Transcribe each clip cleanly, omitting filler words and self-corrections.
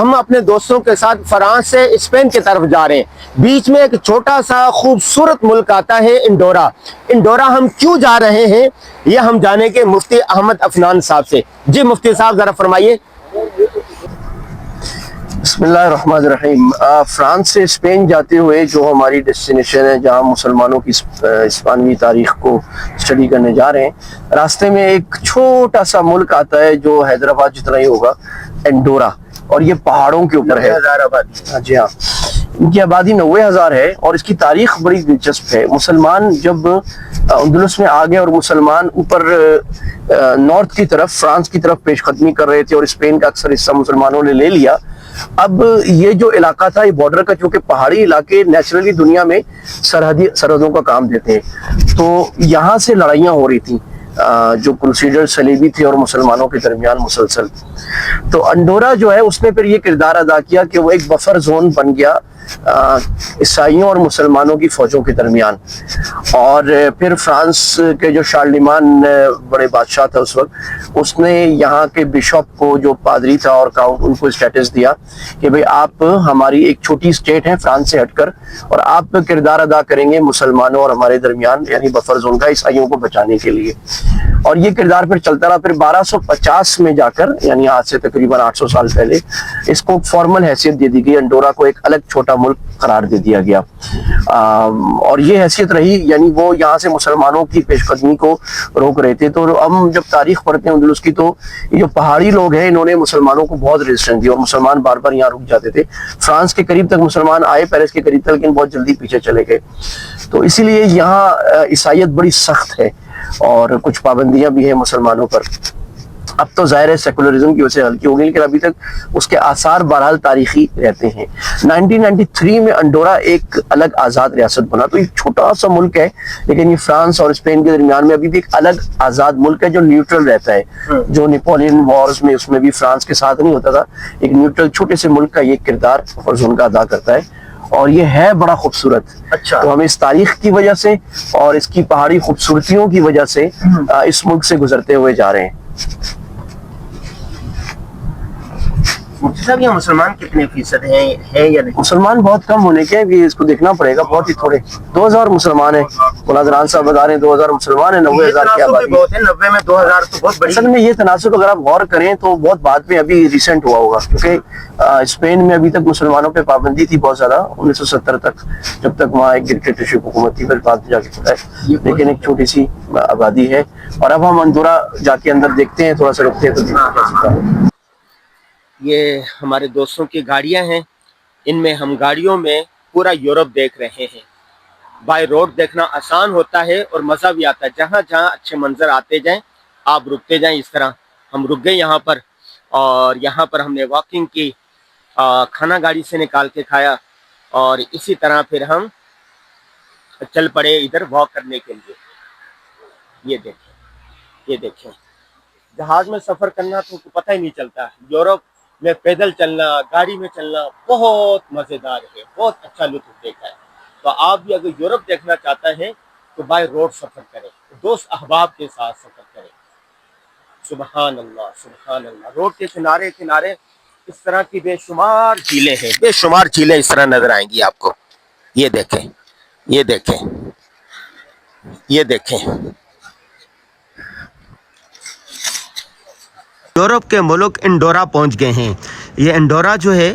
ہم اپنے دوستوں کے ساتھ فرانس سے اسپین کی طرف جا رہے ہیں. بیچ میں ایک چھوٹا سا خوبصورت ملک آتا ہے انڈورا. انڈورا ہم کیوں جا رہے ہیں یہ ہم جانیں گے مفتی احمد عفنان صاحب سے. جی مفتی صاحب ذرا فرمائیے. بسم اللہ الرحمن الرحیم. فرانس سے اسپین جاتے ہوئے جو ہماری ڈیسٹینیشن ہے جہاں مسلمانوں کی اسپانوی تاریخ کو اسٹڈی کرنے جا رہے ہیں, راستے میں ایک چھوٹا سا ملک آتا ہے جو حیدرآباد جتنا ہی ہوگا, انڈورا, اور یہ پہاڑوں کے اوپر ہے. 90,000 آبادی. جی ہاں, ان کی آبادی 90,000 ہے اور اس کی تاریخ بڑی دلچسپ ہے. مسلمان جب اندلس میں آ گئے اور مسلمان اوپر نارتھ کی طرف فرانس کی طرف پیش قدمی کر رہے تھے اور اسپین کا اکثر حصہ مسلمانوں نے لے لیا. اب یہ جو علاقہ تھا یہ بارڈر کا, چونکہ پہاڑی علاقے نیچرلی دنیا میں سرحدوں کا کام دیتے ہیں, تو یہاں سے لڑائیاں ہو رہی تھیں جو کروسیڈر صلیبی تھے اور مسلمانوں کے درمیان مسلسل. تو انڈورا جو ہے اس نے پھر یہ کردار ادا کیا کہ وہ ایک بفر زون بن گیا عیسائیوں اور مسلمانوں کی فوجوں کے درمیان. اور پھر فرانس کے جو شارلمان بڑے بادشاہ تھا اس وقت, اس نے یہاں کے بشپ کو جو پادری تھا اور ان کو اسٹیٹس دیا کہ بھئی آپ ہماری ایک چھوٹی اسٹیٹ ہیں فرانس سے ہٹ کر, اور آپ کردار ادا کریں گے مسلمانوں اور ہمارے درمیان یعنی بفر زون کا عیسائیوں کو بچانے کے لیے. اور یہ کردار پھر چلتا رہا. پھر 1250 میں جا کر یعنی آج سے تقریباً 800 سال پہلے اس کو فارمل حیثیت دے دی گئی, انڈورا کو ایک الگ چھوٹا ملک قرار دے دیا گیا. اور یہ حیثیت رہی, یعنی وہ یہاں سے مسلمانوں کی پیش قدمی کو روک رہے تھے. تو ہم جب تاریخ پڑھتے ہیں اندلس کی تو یہ جو پہاڑی لوگ ہیں انہوں نے مسلمانوں کو بہت ریزسٹنس دی اور مسلمان بار بار یہاں رک جاتے تھے. فرانس کے قریب تک مسلمان آئے, پیرس کے قریب تک, لیکن بہت جلدی پیچھے چلے گئے. تو اسی لیے یہاں عیسائیت بڑی سخت ہے اور کچھ پابندیاں بھی ہیں مسلمانوں پر. اب تو ظاہر ہے سیکولرزم کی وجہ سے ہلکی ہو گئی, لیکن ابھی تک اس کے آثار بہرحال تاریخی رہتے ہیں. 1993 میں انڈورا ایک الگ آزاد ریاست بنا. تو یہ چھوٹا سا ملک ہے لیکن یہ فرانس اور اسپین کے درمیان میں ابھی بھی ایک الگ آزاد ملک ہے جو نیوٹرل رہتا ہے. جو نیپولین وارز میں اس میں بھی فرانس کے ساتھ نہیں ہوتا تھا, ایک نیوٹرل چھوٹے سے ملک کا یہ کردار فرض ان کا ادا کرتا ہے. اور یہ ہے بڑا خوبصورت. اچھا, تو ہم اس تاریخ کی وجہ سے اور اس کی پہاڑی خوبصورتیوں کی وجہ سے اس ملک سے گزرتے ہوئے جا رہے ہیں. مفتی صاحب یہ مسلمان کتنے فیصد ہیں یا نہیں؟ مسلمان بہت کم ہونے کے, بھی اس کو دیکھنا پڑے گا, بہت ہی تھوڑے. 2000 مسلمان ہیں. ملازران صاحب بتا رہے ہیں 2000 مسلمان ہیں, 90,000 کی آبادی. بہت ہے, 90 میں 2000 تو بہت بڑی. اصل میں یہ تناسب اگر آپ غور کریں تو بہت بعد میں ابھی ریسنٹ ہوا ہوگا, کیونکہ اسپین میں ابھی تک مسلمانوں پہ پابندی تھی بہت زیادہ 1970 تک, جب تک وہاں ایک ڈکٹیٹرشپ حکومت تھی. پھر بعد جا کے پتا ہے, لیکن ایک چھوٹی سی آبادی ہے. اور اب ہم انڈورا جا کے اندر دیکھتے ہیں, تھوڑا سا رکتے ہیں تو یہ ہمارے دوستوں کی گاڑیاں ہیں, ان میں ہم گاڑیوں میں پورا یورپ دیکھ رہے ہیں. بائی روڈ دیکھنا آسان ہوتا ہے اور مزہ بھی آتا ہے. جہاں جہاں اچھے منظر آتے جائیں آپ رکتے جائیں. اس طرح ہم رک گئے یہاں پر, اور یہاں پر ہم نے واکنگ کی, کھانا گاڑی سے نکال کے کھایا, اور اسی طرح پھر ہم چل پڑے ادھر واک کرنے کے لیے. یہ دیکھیں جہاز میں سفر کرنا تو پتہ ہی نہیں چلتا. یورپ میں پیدل چلنا, گاڑی میں چلنا بہت مزیدار ہے, بہت اچھا لطف دیکھا ہے. تو آپ بھی اگر یورپ دیکھنا چاہتا ہیں تو بائی روڈ سفر کریں, دوست احباب کے ساتھ سفر کریں. سبحان اللہ سبحان اللہ. روڈ کے کنارے کنارے اس طرح کی بے شمار جھیلیں ہیں, بے شمار جھیلیں اس طرح نظر آئیں گی آپ کو. یہ دیکھیں, یہ دیکھیں, یہ دیکھیں. یورپ کے ملک انڈورا پہنچ گئے ہیں. یہ انڈورا جو ہے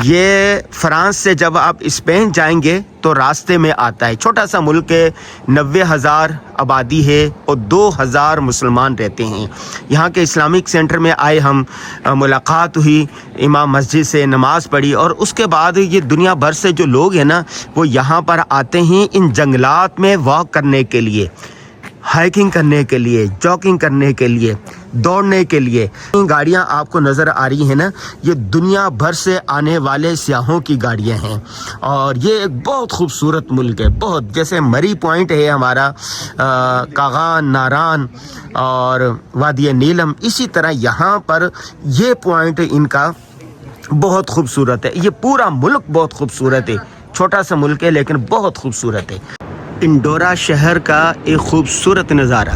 یہ فرانس سے جب آپ اسپین جائیں گے تو راستے میں آتا ہے. چھوٹا سا ملک ہے, 90,000 آبادی ہے اور 2,000 مسلمان رہتے ہیں. یہاں کے اسلامک سینٹر میں آئے ہم, ملاقات ہوئی, امام مسجد سے نماز پڑھی, اور اس کے بعد یہ دنیا بھر سے جو لوگ ہیں نا وہ یہاں پر آتے ہیں ان جنگلات میں واک کرنے کے لیے, ہائکنگ کرنے کے لیے, جاگنگ کرنے کے لیے, دوڑنے کے لیے. گاڑیاں آپ کو نظر آ رہی ہیں نا, یہ دنیا بھر سے آنے والے سیاحوں کی گاڑیاں ہیں. اور یہ ایک بہت خوبصورت ملک ہے, بہت. جیسے مری پوائنٹ ہے ہمارا, کاغان, ناران اور وادی نیلم, اسی طرح یہاں پر یہ پوائنٹ ان کا بہت خوبصورت ہے. یہ پورا ملک بہت خوبصورت ہے. چھوٹا سا ملک ہے لیکن بہت خوبصورت ہے. انڈورا شہر کا ایک خوبصورت نظارہ.